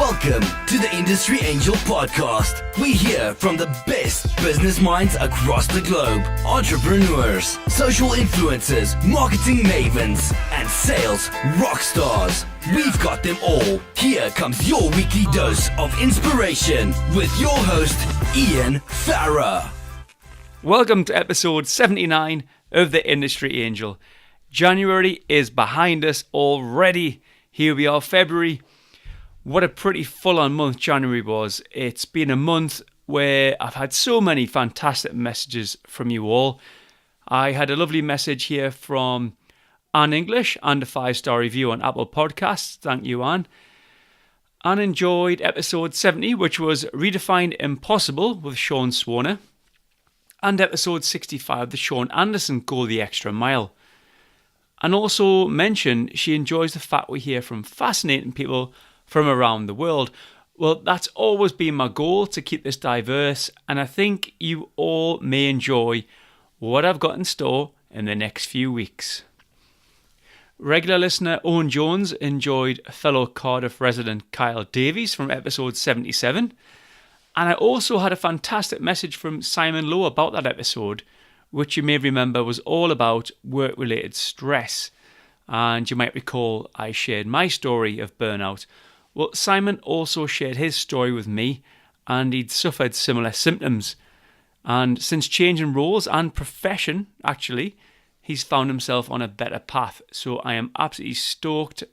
Welcome to the Industry Angel Podcast. We hear from the best business minds across the globe. Entrepreneurs, social influencers, marketing mavens, and sales rock stars. We've got them all. Here comes your weekly dose of inspiration with your host, Ian Farah. Welcome to episode 79 of the Industry Angel. January is behind us already. Here we are, February. What a pretty full-on month January was. It's been a month where I've had so many fantastic messages from you all. I had a lovely message here from Anne English and a 5-star review on Apple Podcasts. Thank you, Anne. Anne enjoyed episode 70, which was Redefined Impossible with Sean Swarner, and episode 65, the Sean Anderson Go the Extra Mile. And also mentioned she enjoys the fact we hear from fascinating people from around the world. Well, that's always been my goal, to keep this diverse, and I think you all may enjoy what I've got in store in the next few weeks. Regular listener Owen Jones enjoyed fellow Cardiff resident Kyle Davies from episode 77, and I also had a fantastic message from Simon Lowe about that episode, which you may remember was all about work-related stress. And you might recall I shared my story of burnout. Well, Simon also shared his story with me, and he'd suffered similar symptoms. And since changing roles and profession, actually, he's found himself on a better path. So I am absolutely stoked,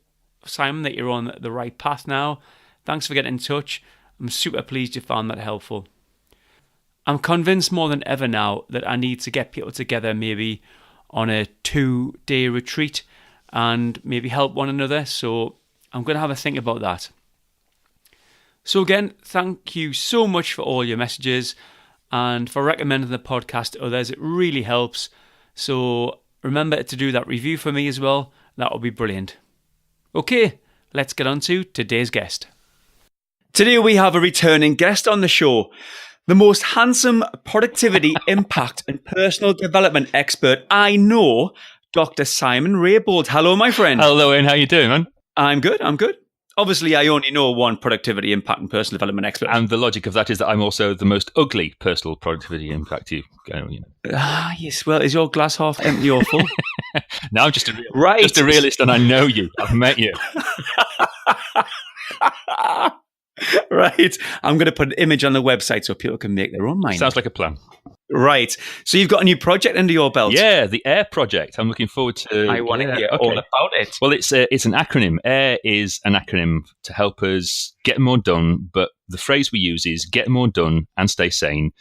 Simon, that you're on the right path now. Thanks for getting in touch. I'm super pleased you found that helpful. I'm convinced more than ever now that I need to get people together, maybe on a 2-day retreat, and maybe help one another. So I'm going to have a think about that. So again, thank you so much for all your messages and for recommending the podcast to others. It really helps. So remember to do that review for me as well. That would be brilliant. Okay, let's get on to today's guest. Today we have a returning guest on the show, the most handsome productivity, impact and personal development expert I know, Dr Simon Raybould. Hello, my friend. Hello, Ian. How you doing, man? I'm good. Obviously, I only know one productivity, impact and personal development expert. And the logic of that is that I'm also the most ugly personal productivity impact you know. Yes. Well, is your glass half empty or full? No, I'm just a realist, and I know you. I've met you. Right. I'm going to put an image on the website so people can make their own mind. Sounds like a plan. Right. So you've got a new project under your belt. Yeah, the AIR project. I'm looking forward to... I want to hear all about it. Well, it's an acronym. AIR is an acronym to help us get more done, but the phrase we use is get more done and stay sane.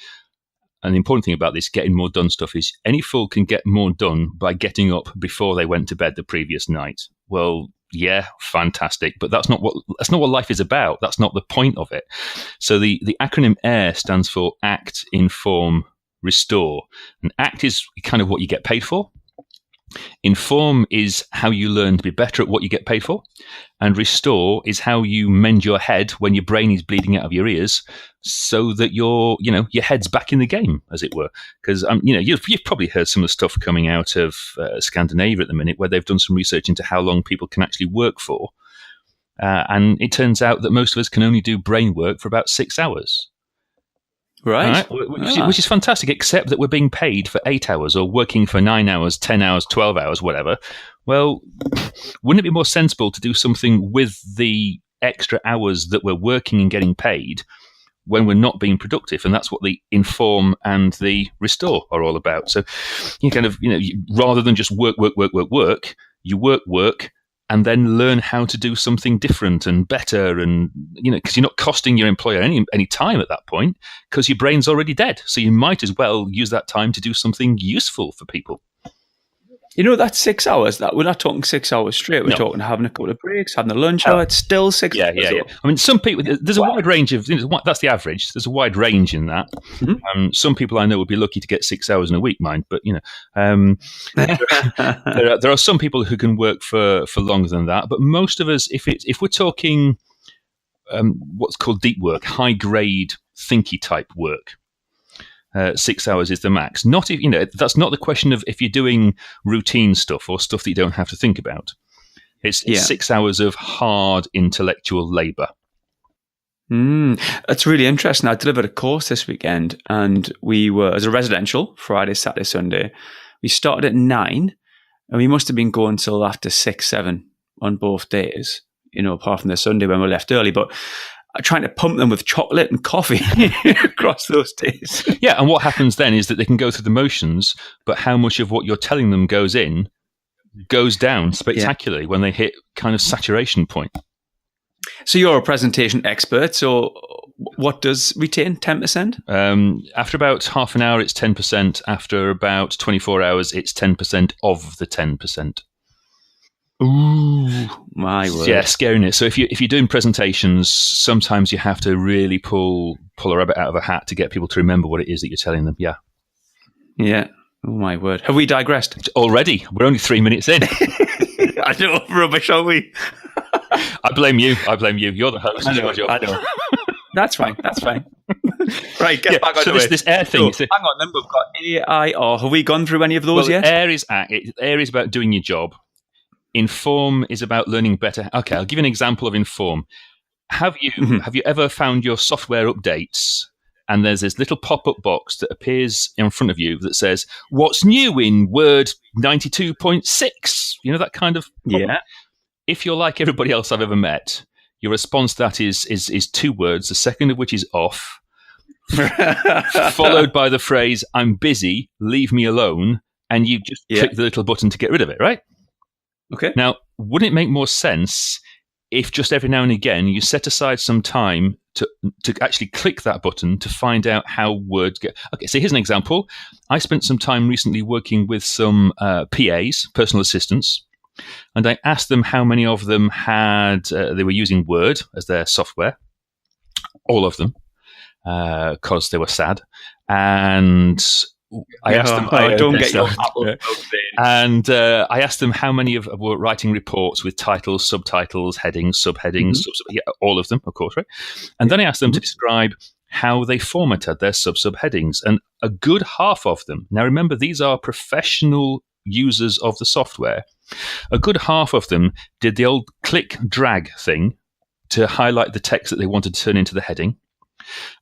And the important thing about this getting more done stuff is any fool can get more done by getting up before they went to bed the previous night. Well, yeah, fantastic. But that's not what life is about. That's not the point of it. So the acronym AIR stands for Act, Inform, Restore. And ACT is kind of what you get paid for. Inform is how you learn to be better at what you get paid for. And restore is how you mend your head when your brain is bleeding out of your ears, so that your head's back in the game, as it were. Because you've probably heard some of the stuff coming out of Scandinavia at the minute, where they've done some research into how long people can actually work for. And it turns out that most of us can only do brain work for about 6 hours. Right. Which is fantastic, except that we're being paid for 8 hours or working for 9 hours, 10 hours, 12 hours, whatever. Well, wouldn't it be more sensible to do something with the extra hours that we're working and getting paid when we're not being productive? And that's what the inform and the restore are all about. So rather than just work, you work, and then learn how to do something different and better, and because you're not costing your employer any time at that point, because your brain's already dead. So you might as well use that time to do something useful for people. That's 6 hours. That we're not talking 6 hours straight. We're talking having a couple of breaks, having a lunch hour. It's still 6 hours. Yeah. I mean, some people, there's a wide range of, that's the average. There's a wide range in that. Mm-hmm. Some people I know would be lucky to get 6 hours in a week, mind. But, there are some people who can work for longer than that. But most of us, if we're talking what's called deep work, high grade, thinky type work, 6 hours is the max. Not if that's not the question of if you're doing routine stuff or stuff that you don't have to think about. It's 6 hours of hard intellectual labour. That's really interesting. I delivered a course this weekend, and we were, as a residential, Friday, Saturday, Sunday. We started at 9, and we must have been going till after 6, 7 on both days, apart from the Sunday when we left early. But trying to pump them with chocolate and coffee across those days. Yeah, and what happens then is that they can go through the motions, but how much of what you're telling them goes down spectacularly when they hit kind of saturation point. So you're a presentation expert, so what does retain 10%? After about half an hour, it's 10%. After about 24 hours, it's 10% of the 10%. Ooh, my word. Yeah, scaring it. So if you're doing presentations, sometimes you have to really pull a rabbit out of a hat to get people to remember what it is that you're telling them. Yeah. Yeah. Oh, my word. Have we digressed? Already. We're only 3 minutes in. I know, rubbish, are we? I blame you. You're the host. I know. That's fine. Right, get back on so the way. this air thing. So, hang on, then we've got AIR. Have we gone through any of those yet? Air is about doing your job. Inform is about learning better. Okay, I'll give you an example of Inform. Have you ever found your software updates and there's this little pop-up box that appears in front of you that says, "What's new in Word 92.6?" You know, that kind of pop-up? Yeah. If you're like everybody else I've ever met, your response to that is 2 words, the second of which is off, followed by the phrase, "I'm busy, leave me alone," and you just click the little button to get rid of it, right? Okay. Now, wouldn't it make more sense if just every now and again you set aside some time to actually click that button to find out how words get... Okay, so here's an example. I spent some time recently working with some PAs, personal assistants, and I asked them how many of them they were using Word as their software. All of them, because they were sad. And I asked them... don't get your Apple And I asked them how many were writing reports with titles, subtitles, headings, subheadings, all of them, of course, right? And then I asked them to describe how they formatted their subheadings. And a good half of them, now remember, these are professional users of the software, a good half of them did the old click drag thing to highlight the text that they wanted to turn into the heading.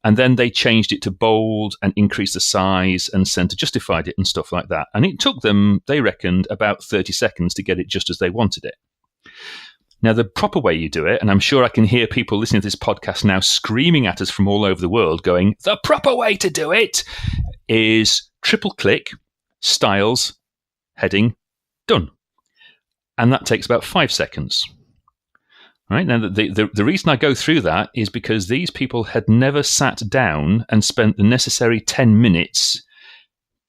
And then they changed it to bold and increased the size and center justified it and stuff like that. And it took them, they reckoned, about 30 seconds to get it just as they wanted it. Now, the proper way you do it, and I'm sure I can hear people listening to this podcast now screaming at us from all over the world going, the proper way to do it is triple click, styles, heading, done. And that takes about 5 seconds. Right. Now, the reason I go through that is because these people had never sat down and spent the necessary 10 minutes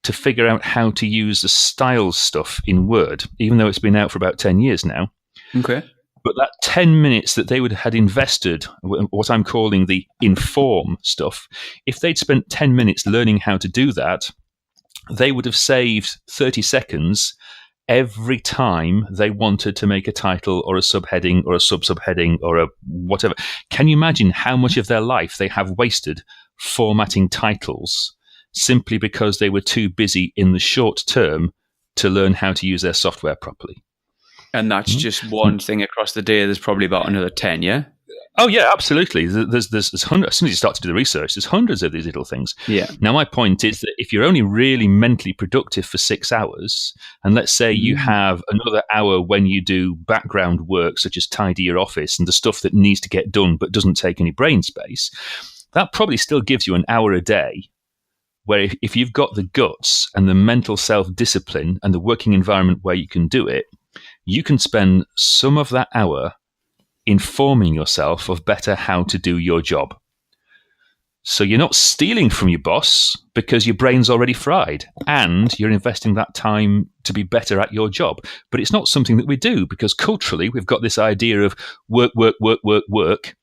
to figure out how to use the styles stuff in Word, even though it's been out for about 10 years now. Okay. But that 10 minutes that they had invested, what I'm calling the Inform stuff, if they'd spent 10 minutes learning how to do that, they would have saved 30 seconds every time they wanted to make a title or a subheading or a subheading or a whatever. Can you imagine how much of their life they have wasted formatting titles simply because they were too busy in the short term to learn how to use their software properly? And that's just one thing across the day. There's probably about another 10, yeah? Oh, yeah, absolutely. There's hundreds. As soon as you start to do the research, there's hundreds of these little things. Yeah. Now, my point is that if you're only really mentally productive for 6 hours, and let's say you have another hour when you do background work, such as tidy your office and the stuff that needs to get done but doesn't take any brain space, that probably still gives you an hour a day where if you've got the guts and the mental self-discipline and the working environment where you can do it, you can spend some of that hour informing yourself of better how to do your job. So you're not stealing from your boss because your brain's already fried, and you're investing that time to be better at your job. But it's not something that we do because culturally we've got this idea of work,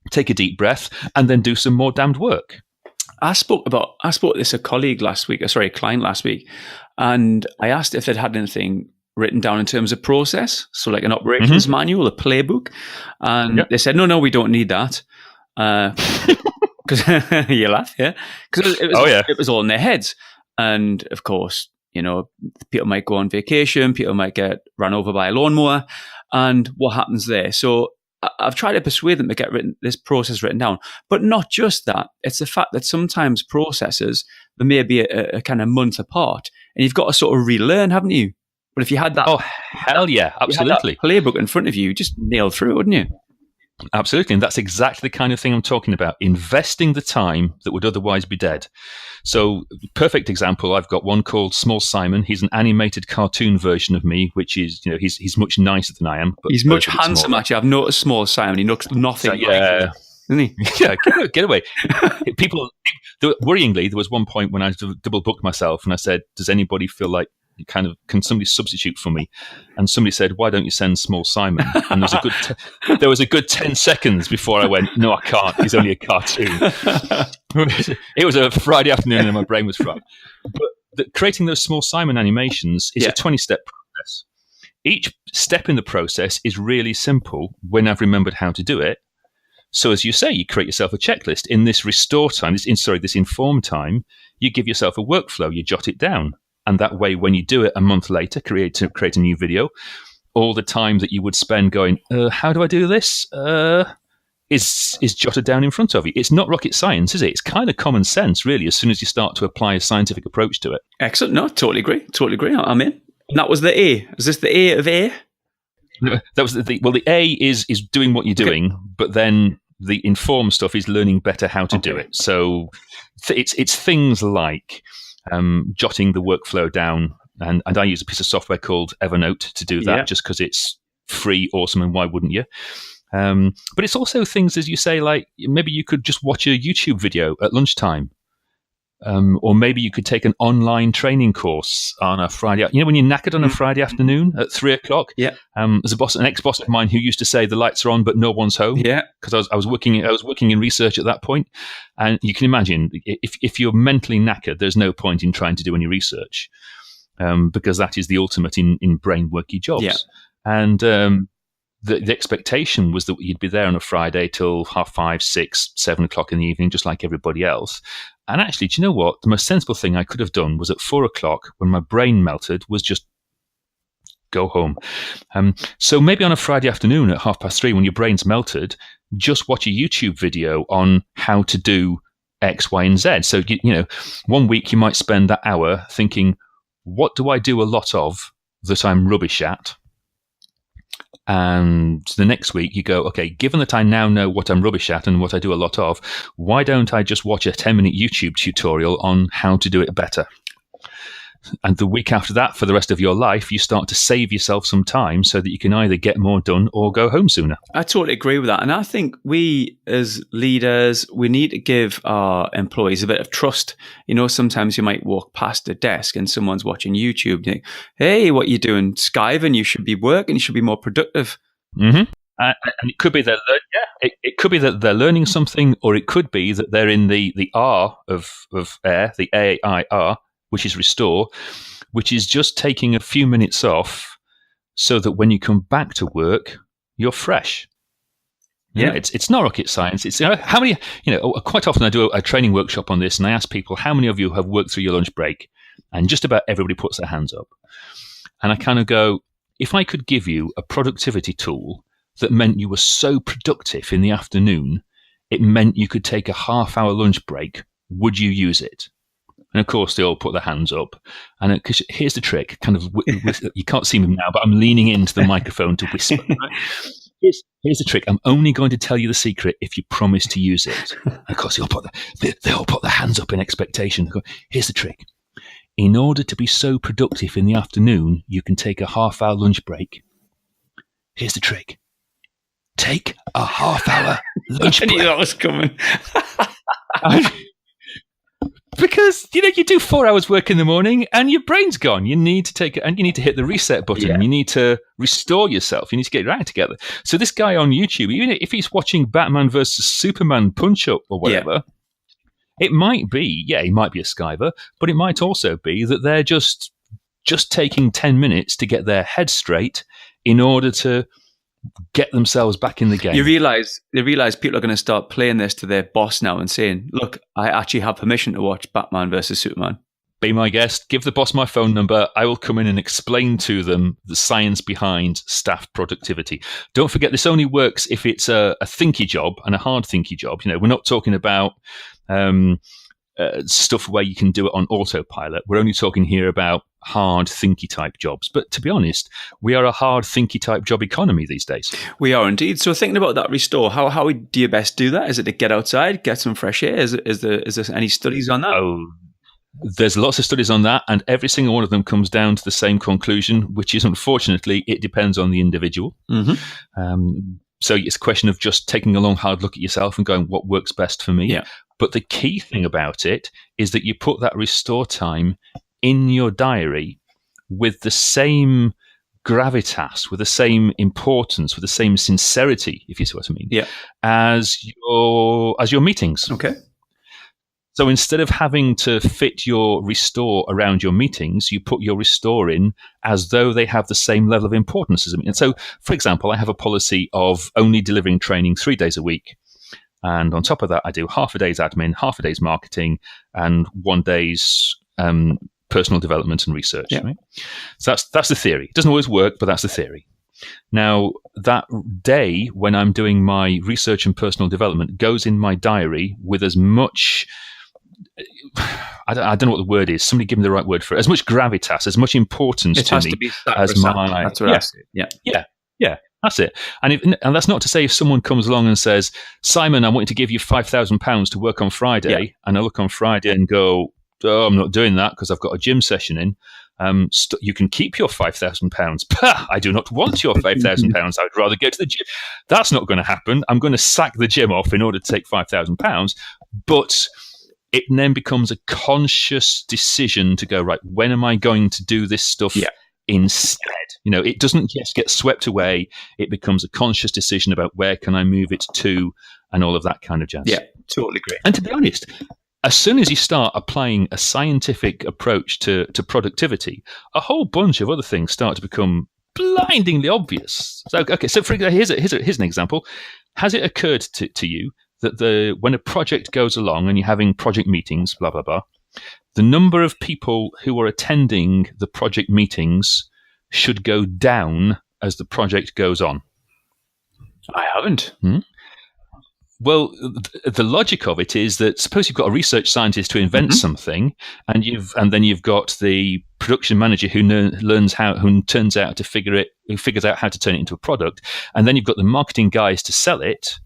take a deep breath, and then do some more damned work. I spoke to this a client last week, and I asked if they'd had anything written down in terms of process, so like an operations manual, a playbook, and they said, no, we don't need that. Because you laugh, yeah? Because it was all in their heads. And of course, people might go on vacation, people might get run over by a lawnmower, and what happens there? So I've tried to persuade them to get this process written down. But not just that. It's the fact that sometimes processes, they may be a kind of month apart, and you've got to sort of relearn, haven't you? But if you had that... Oh, hell yeah, absolutely. Playbook in front of you, just nail through it, wouldn't you? Absolutely. And that's exactly the kind of thing I'm talking about. Investing the time that would otherwise be dead. So, perfect example, I've got one called Small Simon. He's an animated cartoon version of me, which is, he's much nicer than I am. But he's much handsomer, actually. I've noticed Small Simon. He looks nothing like it. Isn't he? Yeah, get away. Worryingly, there was one point when I double booked myself and I said, does anybody feel like can somebody substitute for me? And somebody said, why don't you send Small Simon? And there was a good 10 seconds before I went, no, I can't. He's only a cartoon. It was a Friday afternoon and my brain was fried. But creating those Small Simon animations is a 20-step process. Each step in the process is really simple when I've remembered how to do it. So as you say, you create yourself a checklist. In this restore time, this inform time, you give yourself a workflow, you jot it down. And that way, when you do it a month later, create a new video, all the time that you would spend going, how do I do this, is jotted down in front of you. It's not rocket science, is it? It's kind of common sense, really, as soon as you start to apply a scientific approach to it. Excellent. No, totally agree. I'm in. And that was the A. Is this the A of A? That was the A is doing what you're doing, but then the inform stuff is learning better how to do it. So it's things like jotting the workflow down, and I use a piece of software called Evernote to do that, just because it's free, awesome, and why wouldn't you? But it's also things, as you say, like maybe you could just watch a YouTube video at lunchtime. Or maybe you could take an online training course on a Friday. When you're knackered on a Friday afternoon at 3:00. Yeah. There's an ex-boss of mine who used to say the lights are on, but no one's home. Yeah. Because I was working in research at that point, and you can imagine if you're mentally knackered, there's no point in trying to do any research, because that is the ultimate in brain worky jobs. Yeah. And the expectation was that you'd be there on a Friday till 5:30, 6:00, 7:00 in the evening, just like everybody else. And actually, do you know what? The most sensible thing I could have done was at 4:00, when my brain melted, was just go home. So maybe on a Friday afternoon at 3:30, when your brain's melted, just watch a YouTube video on how to do X, Y, and Z. So, 1 week you might spend that hour thinking, what do I do a lot of that I'm rubbish at? And the next week you go, okay, given that I now know what I'm rubbish at and what I do a lot of, why don't I just watch a 10-minute YouTube tutorial on how to do it better? And the week after that, for the rest of your life, you start to save yourself some time so that you can either get more done or go home sooner. I totally agree with that. And I think we as leaders, we need to give our employees a bit of trust. Sometimes you might walk past a desk and someone's watching YouTube and you think, hey, what are you doing skiving? You should be working. You should be more productive. Mm-hmm. And it could be that it could be that they're learning something, or it could be that they're in the R of AIR, the AIR, which is restore, which is just taking a few minutes off so that when you come back to work, you're fresh. Yeah, it's not rocket science. It's how many, quite often I do a training workshop on this and I ask people, how many of you have worked through your lunch break? And just about everybody puts their hands up. And I kind of go, if I could give you a productivity tool that meant you were so productive in the afternoon, it meant you could take a half-hour lunch break, would you use it? And of course, they all put their hands up. And here's the trick, you can't see me now, but I'm leaning into the microphone to whisper. Right? Here's the trick. I'm only going to tell you the secret if you promise to use it. And of course, they all put their hands up in expectation. They go, here's the trick. In order to be so productive in the afternoon, you can take a half-hour lunch break. Here's the trick. Take a half-hour lunch break. I knew that was coming. Because, you do 4 hours work in the morning and your brain's gone. You need to take it and you need to hit the reset button. Yeah. You need to restore yourself. You need to get your act together. So this guy on YouTube, even if he's watching Batman versus Superman punch-up or whatever, it might be, he might be a skiver, but it might also be that they're just taking 10 minutes to get their head straight in order to get themselves back in the game. They realize people are going to start playing this to their boss now and saying, look, I actually have permission to watch Batman versus Superman. be my guest, give the boss my phone number. I will come in and explain to them the science behind staff productivity. Don't forget, this only works if it's a thinky job and a hard thinky job. We're not talking about stuff where you can do it on autopilot. We're only talking here about hard thinky type jobs. But to be honest, we are a hard thinky type job economy these days. We are indeed. So thinking about that restore, how do you best do that? Is it to get outside, get some fresh air? Is there any studies on that? Oh, there's lots of studies on that, and every single one of them comes down to the same conclusion, which is, unfortunately, it depends on the individual. So it's a question of just taking a long, hard look at yourself and going, what works best for me? Yeah. But the key thing about it is that you put that restore time in your diary with the same gravitas, with the same importance, with the same sincerity, if you see what I mean, as your meetings. Okay. So instead of having to fit your restore around your meetings, you put your restore in as though they have the same level of importance as a meeting. And so, for example, I have a policy of only delivering training 3 days a week. And on top of that, I do half a day's admin, half a day's marketing, and 1 day's personal development and research. Yeah. Right? So that's the theory. It doesn't always work, but that's the theory. Now, that day when I'm doing my research and personal development goes in my diary with as much... I don't know what the word is. Somebody give me the right word for it. As much gravitas, as much importance it to has me to be as my... That's what I say. Yeah, that's it. And that's not to say if someone comes along and says, Simon, I want you to give you £5,000 to work on Friday, and I look on Friday and go, oh, I'm not doing that because I've got a gym session in. You can keep your £5,000. I do not want your £5,000. I would rather go to the gym. That's not going to happen. I'm going to sack the gym off in order to take £5,000. But it then becomes a conscious decision to go, right, when am I going to do this stuff instead? It doesn't just get swept away. It becomes a conscious decision about where can I move it to and all of that kind of jazz. Yeah, totally agree. And to be honest, as soon as you start applying a scientific approach to productivity, a whole bunch of other things start to become blindingly obvious. So, okay, so for example, here's an example. Has it occurred to you that when a project goes along and you're having project meetings, blah, blah, blah, the number of people who are attending the project meetings should go down as the project goes on? I haven't. Well, the logic of it is that suppose you've got a research scientist to invent something, and then you've got the production manager who figures out how to turn it into a product, and then you've got the marketing guys to sell it.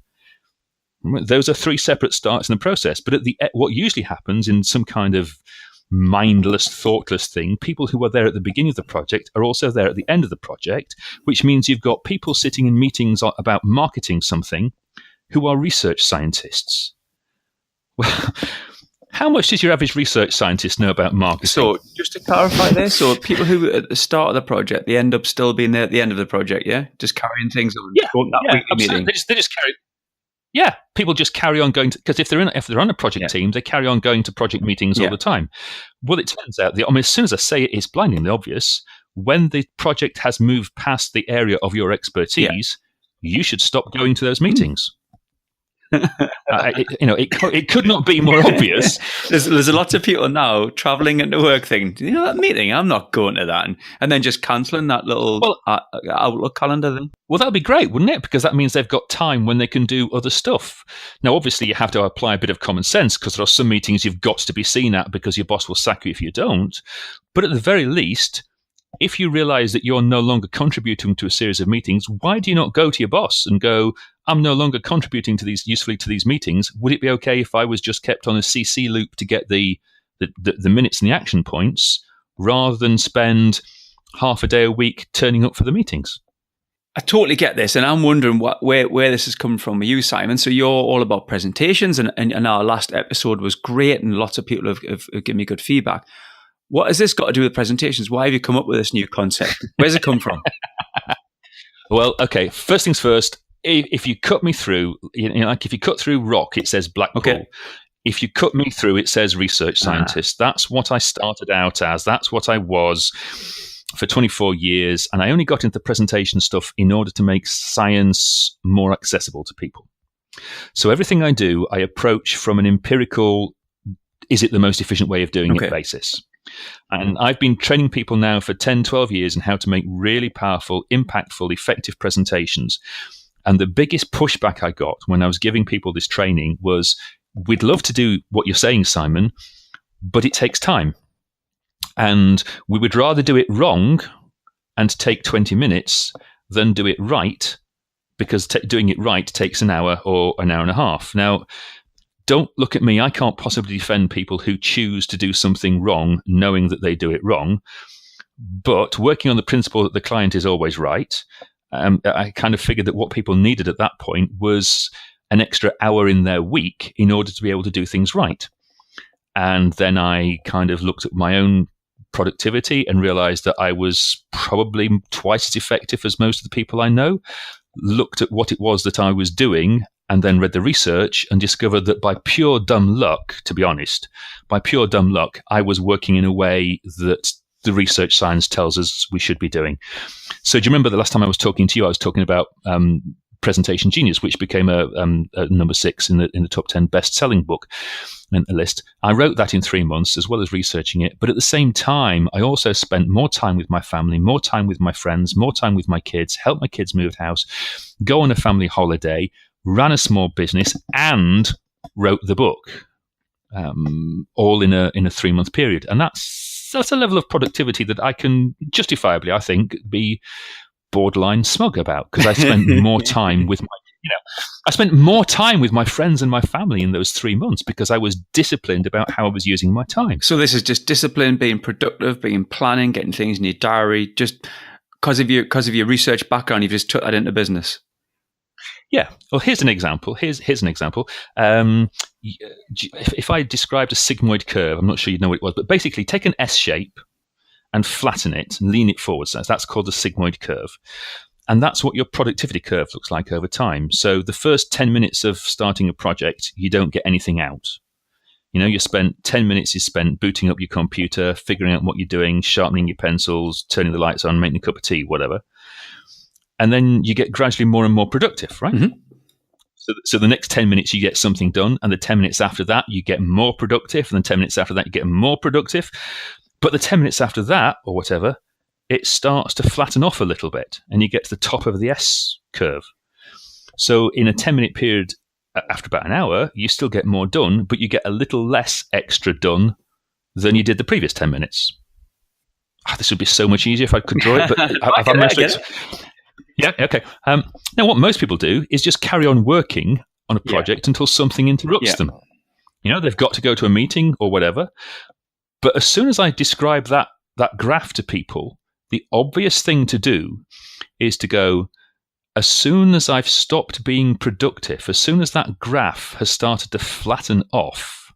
Those are 3 separate starts in the process. But what usually happens in some kind of mindless, thoughtless thing, people who are there at the beginning of the project are also there at the end of the project, which means you've got people sitting in meetings about marketing something who are research scientists. Well, how much does your average research scientist know about marketing? So, just to clarify this, so people who at the start of the project, they end up still being there at the end of the project, just carrying things on. Weekly meeting. They just carry. Yeah, people just carry on going to, because if they're on a project team, they carry on going to project meetings all the time. Well, it turns out, as soon as I say it, it's blindingly obvious. When the project has moved past the area of your expertise, you should stop going to those meetings. It could not be more obvious. There's a lot of people now traveling into work thinking, that meeting, I'm not going to that, and then just cancelling that little Outlook calendar thing. Well, that'd be great, wouldn't it? Because that means they've got time when they can do other stuff. Now, obviously, you have to apply a bit of common sense because there are some meetings you've got to be seen at because your boss will sack you if you don't. But at the very least, if you realize that you're no longer contributing to a series of meetings, why do you not go to your boss and go, I'm no longer contributing usefully to these meetings. Would it be okay if I was just kept on a CC loop to get the minutes and the action points rather than spend half a day a week turning up for the meetings? I totally get this, and I'm wondering where this is coming from with you, Simon. So you're all about presentations, and our last episode was great, and lots of people have given me good feedback. What has this got to do with presentations? Why have you come up with this new concept? Where's it come from? Well, okay, first things first. If you cut me through, like if you cut through rock, it says Blackpool. Okay. If you cut me through, it says research scientist. That's what I started out as. That's what I was for 24 years. And I only got into presentation stuff in order to make science more accessible to people. So everything I do, I approach from an empirical, is it the most efficient way of doing it basis. And I've been training people now for 10, 12 years in how to make really powerful, impactful, effective presentations. And the biggest pushback I got when I was giving people this training was, we'd love to do what you're saying, Simon, but it takes time. And we would rather do it wrong and take 20 minutes than do it right, because doing it right takes an hour or an hour and a half. Now, don't look at me. I can't possibly defend people who choose to do something wrong, knowing that they do it wrong. But working on the principle that the client is always right, I kind of figured that what people needed at that point was an extra hour in their week in order to be able to do things right. And then I kind of looked at my own productivity and realized that I was probably twice as effective as most of the people I know, looked at what it was that I was doing, and then read the research and discovered that by pure dumb luck, to be honest, by pure dumb luck, I was working in a way that the research science tells us we should be doing. So do you remember the last time I was talking to you, I was talking about Presentation Genius, which became a number 6 in the top 10 best-selling book list. I wrote that in 3 months as well as researching it. But at the same time, I also spent more time with my family, more time with my friends, more time with my kids, helped my kids move house, go on a family holiday, ran a small business, and wrote the book, all in a 3-month period. And that's a level of productivity that I can justifiably, I think, be borderline smug about, because I spent more time with I spent more time with my friends and my family in those 3 months because I was disciplined about how I was using my time. So this is just discipline, being productive, being planning, getting things in your diary, just because of your research background, you've just took that into business. Yeah. Well, here's an example. Here's an example. If I described a sigmoid curve, I'm not sure you'd know what it was, but basically take an S shape and flatten it and lean it forwards. That's called the sigmoid curve. And that's what your productivity curve looks like over time. So the first 10 minutes of starting a project, you don't get anything out. You spent 10 minutes is spent booting up your computer, figuring out what you're doing, sharpening your pencils, turning the lights on, making a cup of tea, whatever. And then you get gradually more and more productive, right? Mm-hmm. So the next 10 minutes, you get something done. And the 10 minutes after that, you get more productive. And then 10 minutes after that, you get more productive. But the 10 minutes after that, or whatever, it starts to flatten off a little bit. And you get to the top of the S curve. So in a 10-minute period, after about an hour, you still get more done, but you get a little less extra done than you did the previous 10 minutes. This would be so much easier if I could draw it. But I've had most of it. Yeah, okay. Now, what most people do is just carry on working on a project until something interrupts them. They've got to go to a meeting or whatever. But as soon as I describe that graph to people, the obvious thing to do is to go, as soon as I've stopped being productive, as soon as that graph has started to flatten off,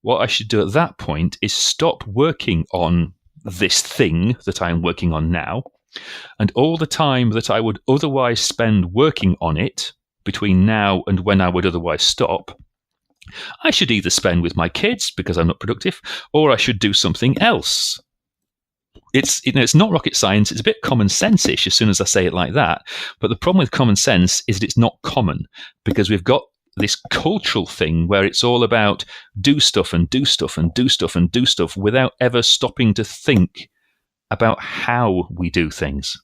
what I should do at that point is stop working on this thing that I'm working on now. And all the time that I would otherwise spend working on it between now and when I would otherwise stop, I should either spend with my kids because I'm not productive, or I should do something else. It's not rocket science. It's a bit common sense-ish as soon as I say it like that. But the problem with common sense is that it's not common, because we've got this cultural thing where it's all about do stuff and do stuff and do stuff and do stuff without ever stopping to think about how we do things.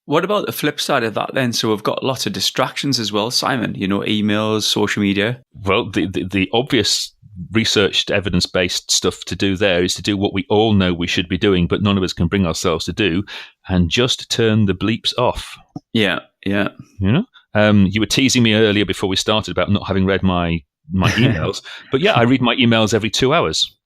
What about the flip side of that then? So we've got lots of distractions as well, Simon, emails, social media. Well, the obvious researched evidence-based stuff to do there is to do what we all know we should be doing, but none of us can bring ourselves to do, and just turn the bleeps off. Yeah. You were teasing me earlier before we started about not having read my emails, but I read my emails every 2 hours.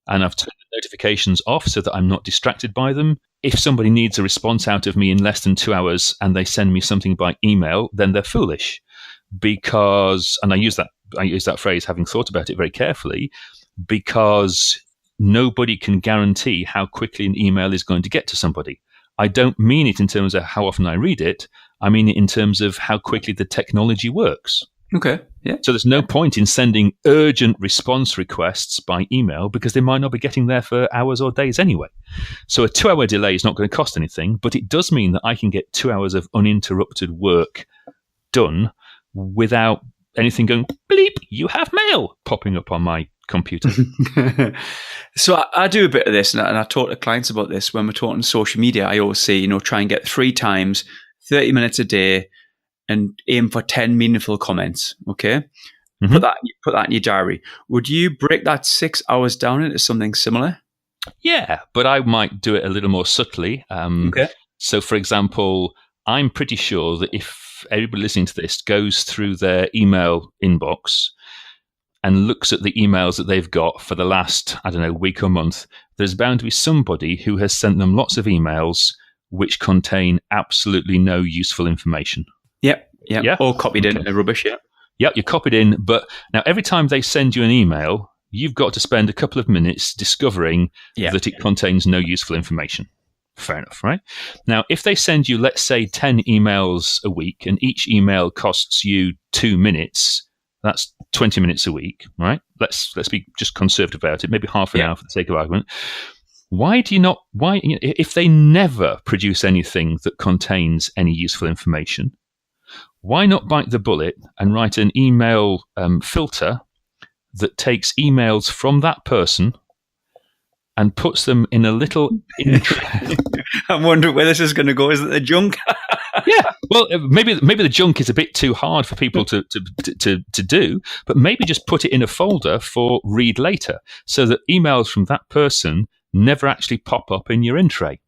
And I've turned the notifications off so that I'm not distracted by them. If somebody needs a response out of me in less than 2 hours and they send me something by email, then they're foolish. Because, and I use that phrase having thought about it very carefully, because nobody can guarantee how quickly an email is going to get to somebody. I don't mean it in terms of how often I read it. I mean it in terms of how quickly the technology works. Okay. Yeah. So there's no point in sending urgent response requests by email because they might not be getting there for hours or days anyway. So a 2-hour delay is not going to cost anything, but it does mean that I can get 2 hours of uninterrupted work done without anything going, bleep, you have mail, popping up on my computer. So I do a bit of this, and I talk to clients about this when we're talking social media. I always say, try and get 3 times, 30 minutes a day, and aim for 10 meaningful comments. Okay, put that in your diary. Would you break that 6 hours down into something similar? Yeah, but I might do it a little more subtly. Okay. So, for example, I'm pretty sure that if everybody listening to this goes through their email inbox and looks at the emails that they've got for the last, week or month, there's bound to be somebody who has sent them lots of emails which contain absolutely no useful information. Yep. All copied in the rubbish, yeah. Yep, you're copied in. But now every time they send you an email, you've got to spend a couple of minutes discovering that it contains no useful information. Fair enough, right? Now, if they send you, let's say, 10 emails a week, and each email costs you 2 minutes, that's 20 minutes a week, right? Let's be just conservative about it, maybe half an hour for the sake of argument. If they never produce anything that contains any useful information, why not bite the bullet and write an email filter that takes emails from that person and puts them in a little intro? I'm wondering where this is going to go. Is it the junk? Yeah. Well, maybe the junk is a bit too hard for people to do, but maybe just put it in a folder for read later, so that emails from that person never actually pop up in your in tray.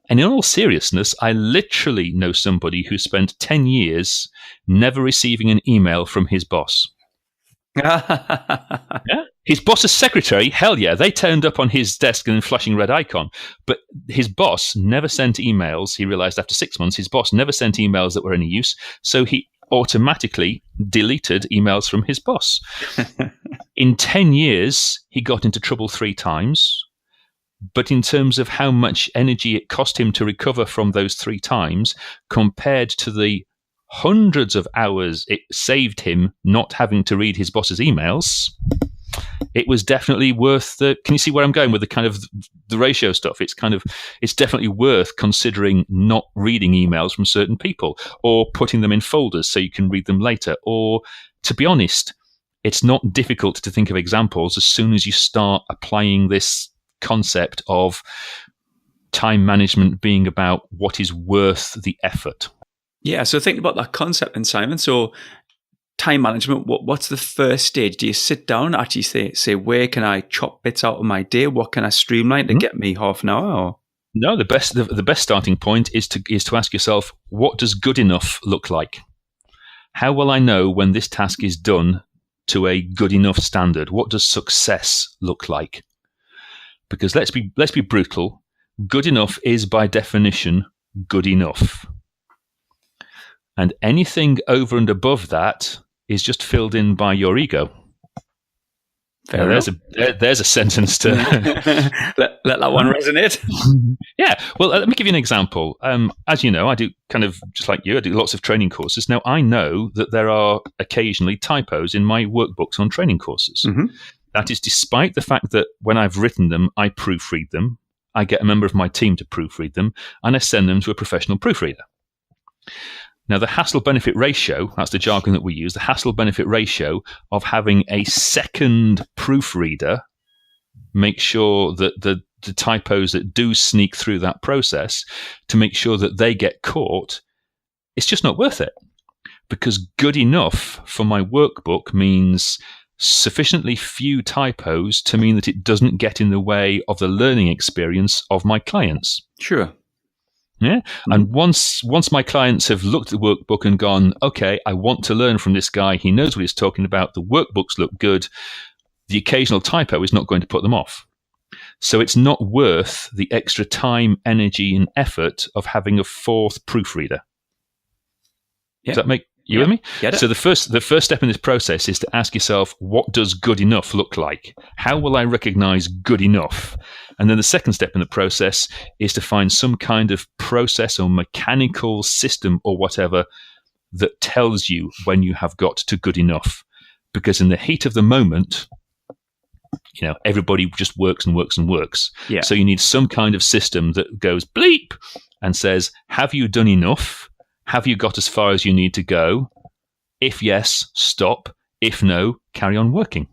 And in all seriousness, I literally know somebody who spent 10 years never receiving an email from his boss. Yeah? His boss's secretary, hell yeah, they turned up on his desk and flashing red icon. But his boss never sent emails. He realized after 6 months, his boss never sent emails that were any use. So he automatically deleted emails from his boss. In 10 years, he got into trouble 3 times. But in terms of how much energy it cost him to recover from those 3 times, compared to the hundreds of hours it saved him not having to read his boss's emails, it was definitely worth the... Can you see where I'm going with the kind of the ratio stuff? It's definitely worth considering not reading emails from certain people, or putting them in folders so you can read them later. Or, to be honest, it's not difficult to think of examples as soon as you start applying this concept of time management being about what is worth the effort. Yeah, so think about that concept, and Simon. So time management, what's the first stage? Do you sit down and actually say, where can I chop bits out of my day? What can I streamline to get me half an hour? Or? No, the best starting point is to ask yourself, what does good enough look like? How will I know when this task is done to a good enough standard? What does success look like? Because let's be brutal. Good enough is by definition good enough. And anything over and above that is just filled in by your ego. There's a sentence to let that one resonate. Yeah. Well, let me give you an example. As you know, I do kind of just like you. I do lots of training courses. Now, I know that there are occasionally typos in my workbooks on training courses. Mm-hmm. That is despite the fact that when I've written them, I proofread them. I get a member of my team to proofread them, and I send them to a professional proofreader. Now, the hassle-benefit ratio, that's the jargon that we use, the hassle-benefit ratio of having a second proofreader make sure that the typos that do sneak through that process, to make sure that they get caught, it's just not worth it. Because good enough for my workbook means sufficiently few typos to mean that it doesn't get in the way of the learning experience of my clients. Sure. Yeah. And once my clients have looked at the workbook and gone, okay, I want to learn from this guy. He knows what he's talking about. The workbooks look good. The occasional typo is not going to put them off. So it's not worth the extra time, energy, and effort of having a 4th proofreader. Yeah. Does that make you with me? So the first step in this process is to ask yourself, what does good enough look like? How will I recognize good enough? And then the second step in the process is to find some kind of process or mechanical system or whatever that tells you when you have got to good enough. Because in the heat of the moment, everybody just works and works and works. Yeah. So you need some kind of system that goes bleep and says, have you done enough? Have you got as far as you need to go? If yes, stop. If no, carry on working.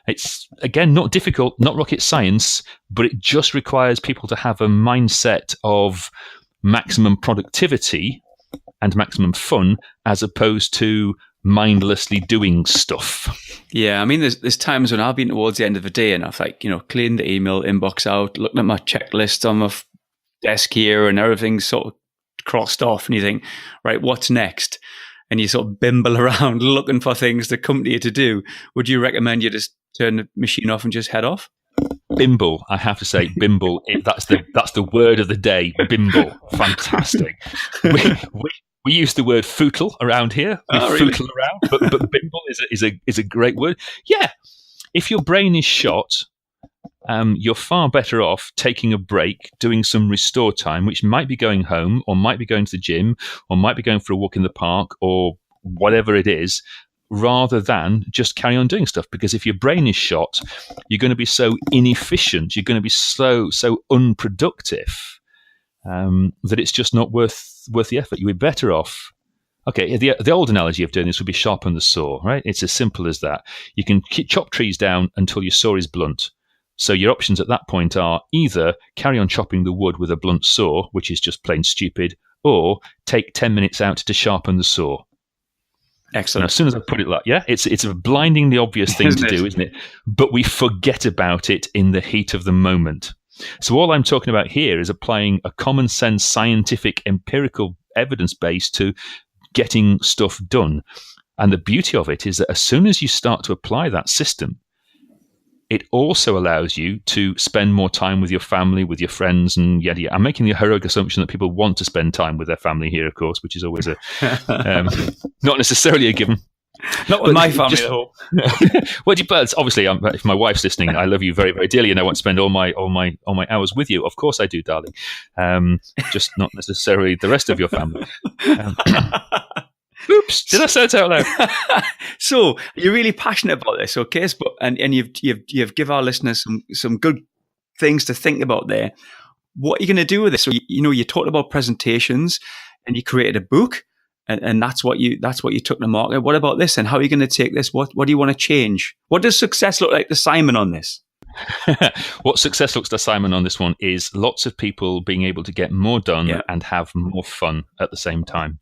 It's, again, not difficult, not rocket science, but it just requires people to have a mindset of maximum productivity and maximum fun as opposed to mindlessly doing stuff. Yeah, I mean, there's times when I've been towards the end of the day and I've cleaned the email inbox out, looking at my checklist on my desk here and everything's sort of crossed off and you think, right, what's next? And you sort of bimble around looking for things the company to do. Would you recommend you just turn the machine off and just head off? Bimble, I have to say, bimble. That's the word of the day. Bimble, fantastic. We use the word footle around here. We footle around, but bimble is a great word. Yeah, if your brain is shot, you're far better off taking a break, doing some restore time, which might be going home, or might be going to the gym, or might be going for a walk in the park, or whatever it is, rather than just carry on doing stuff. Because if your brain is shot, you're going to be so inefficient, you're going to be so unproductive that it's just not worth the effort. You would be better off. Okay, the old analogy of doing this would be sharpen the saw, right? It's as simple as that. You can chop trees down until your saw is blunt. So your options at that point are either carry on chopping the wood with a blunt saw, which is just plain stupid, or take 10 minutes out to sharpen the saw. Excellent. And as soon as I put it like, it's a blindingly obvious thing to do, isn't it? But we forget about it in the heat of the moment. So all I'm talking about here is applying a common sense, scientific, empirical evidence base to getting stuff done. And the beauty of it is that as soon as you start to apply that system, it also allows you to spend more time with your family, with your friends, and yada yada. I'm making the heroic assumption that people want to spend time with their family here, of course, which is always not necessarily a given. Not with my family, though. Well, obviously, if my wife's listening, I love you very, very dearly, and I want to spend all my hours with you. Of course, I do, darling. Just not necessarily the rest of your family. Oops! Did I say it out loud? So you're really passionate about this, okay? And you've give our listeners some good things to think about there. What are you going to do with this? So you talked about presentations, and you created a book, and that's what you took to market. What about this? And how are you going to take this? What do you want to change? What does success look like to Simon on this? What success looks to Simon on this one is lots of people being able to get more done and have more fun at the same time.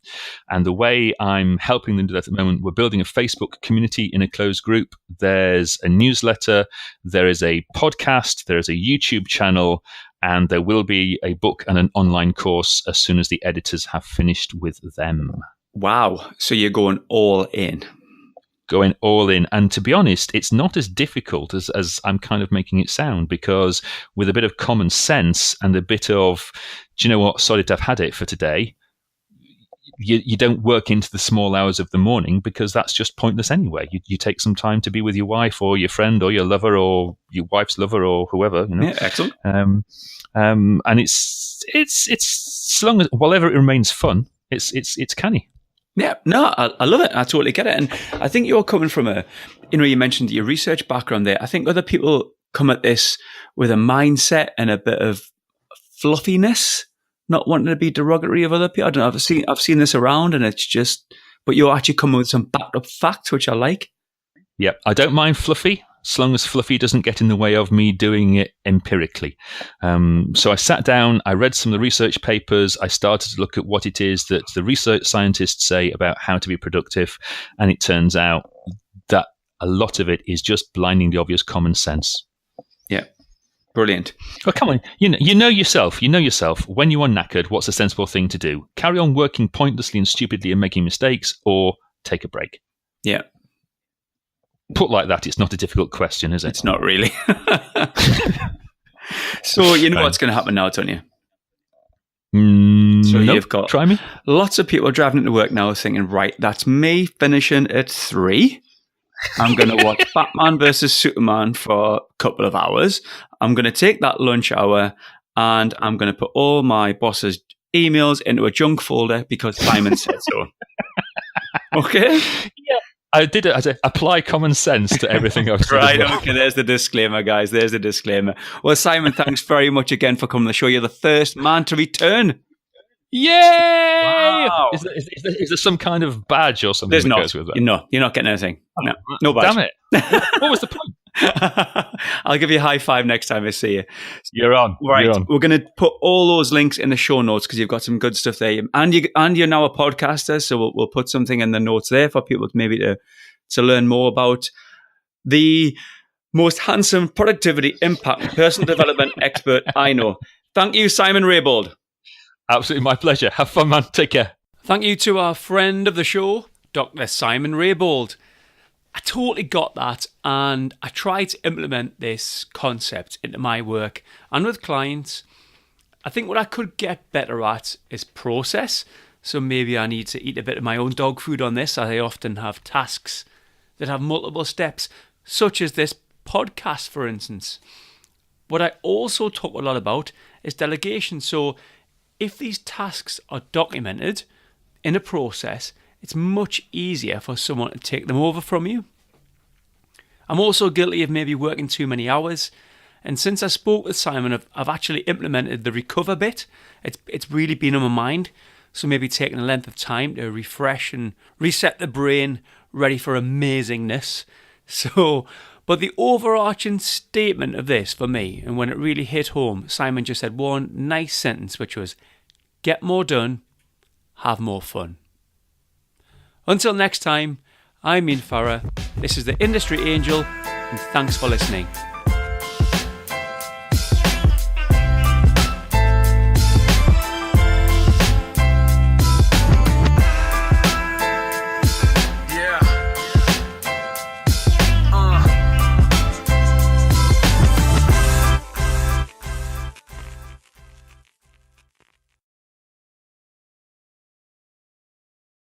And the way I'm helping them do that at the moment, we're building a Facebook community in a closed group. There's a newsletter, there is a podcast, there is a YouTube channel, and there will be a book and an online course as soon as the editors have finished with them. Wow. So you're going all in. Going all in. And to be honest, it's not as difficult as I'm kind of making it sound, because with a bit of common sense and a bit of, do you know what, sorry to have had it for today, you don't work into the small hours of the morning, because that's just pointless anyway. You take some time to be with your wife or your friend or your lover or your wife's lover or whoever. Yeah, excellent. And it's as long as, whatever it remains fun, it's canny. Yeah, no, I love it. I totally get it. And I think you're coming from you mentioned your research background there. I think other people come at this with a mindset and a bit of fluffiness, not wanting to be derogatory of other people. I don't know. I've seen this around, and it's just, but you're actually coming with some backed up facts, which I like. Yeah, I don't mind fluffy, as long as fluffy doesn't get in the way of me doing it empirically. So I sat down, I read some of the research papers, I started to look at what it is that the research scientists say about how to be productive, and it turns out that a lot of it is just blindingly obvious common sense. Yeah, brilliant. Oh, come on, you know yourself. When you are knackered, what's a sensible thing to do? Carry on working pointlessly and stupidly and making mistakes, or take a break? Yeah. Put like that, it's not a difficult question, is it? It's not really. So what's going to happen now, don't you? So you've got try me. Lots of people driving into work now thinking, right, that's me finishing at 3. I'm going to watch Batman versus Superman for a couple of hours. I'm going to take that lunch hour and I'm going to put all my boss's emails into a junk folder because Simon said so. Okay? Yeah. I did it. I said, apply common sense to everything I've said. Right, okay, there's the disclaimer, guys. There's the disclaimer. Well, Simon, thanks very much again for coming to the show. You're the first man to return. Yay! Wow. Is there some kind of badge or something? There's that not. goes with that? No, you're not getting anything. No badge. Damn it. What was the point? I'll give you a high five next time I see you. You're on. Right. You're on. We're going to put all those links in the show notes because you've got some good stuff there. And you're now a podcaster, so we'll put something in the notes there for people to learn more about the most handsome productivity, impact, and personal development expert I know. Thank you, Simon Raybould. Absolutely my pleasure. Have fun, man. Take care. Thank you to our friend of the show, Dr Simon Raybould. I totally got that, and I try to implement this concept into my work and with clients. I think what I could get better at is process. So maybe I need to eat a bit of my own dog food on this. I often have tasks that have multiple steps, such as this podcast, for instance. What I also talk a lot about is delegation. So if these tasks are documented in a process, it's much easier for someone to take them over from you. I'm also guilty of maybe working too many hours. And since I spoke with Simon, I've actually implemented the recover bit. It's really been on my mind. So maybe taking a length of time to refresh and reset the brain, ready for amazingness. But the overarching statement of this for me, and when it really hit home, Simon just said one nice sentence, which was, get more done, have more fun. Until next time, I'm Ian Farrer. This is the Industry Angel, and thanks for listening.